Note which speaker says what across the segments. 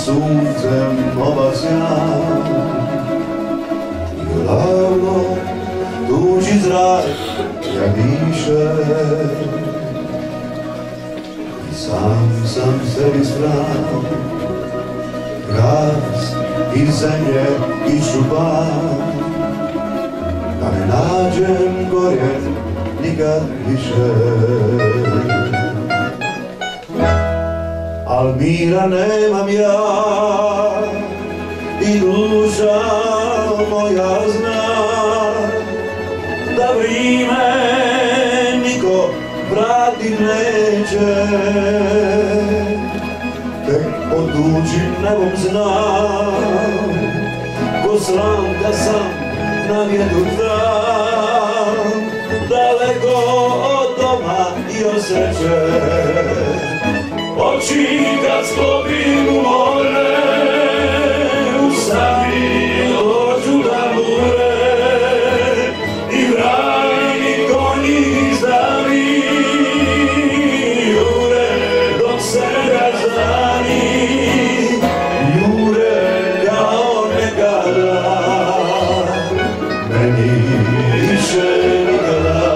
Speaker 1: suncem obasjan i lavno tuđi zrak jak diše i sam sebi stran raz iz zemlje iščupan da ne nađem korijen nikad više. Al mira nemam ja i duša moja zna da vrime niko vratit neće. Tek pod tuđim nebom znam ko sram da sam na vjetru tam daleko od doma i od sreće. Oči kad sklopim u more, u sami dođu da bure i vrajni konji izdani jure dok se razdani, jure kao nekada, meni više nikada.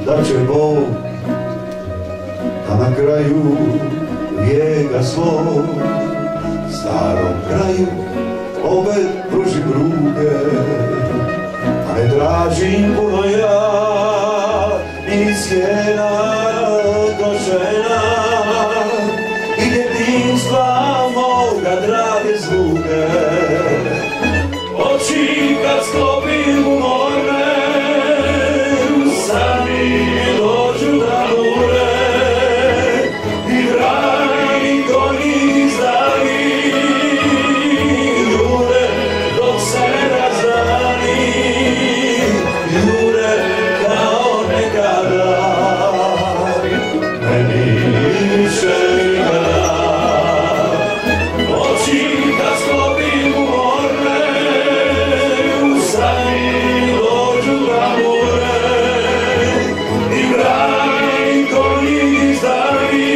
Speaker 1: Da će Bog da na kraju vijeka svog starom kraju opet pružim ruke, a ne tražim puno ja ni sjena košena i djetinjstva moga drage zvuke. Oči kad sklopim u more, sami dođu da bure i vrajni konji izdani jure dok se ne razdani, jure kao nekada, meni više nikada. Oči kad sklopim u more, u sami dođu da bure i vrajni konji izdani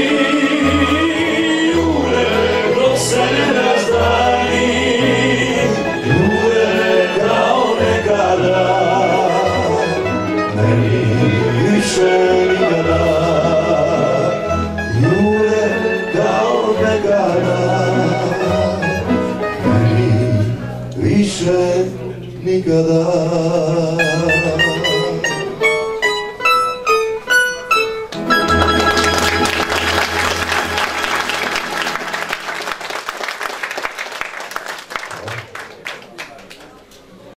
Speaker 1: jure dok se ne razdani, jure kao nekada, meni više nikada, jure kao nekada, meni više nikada.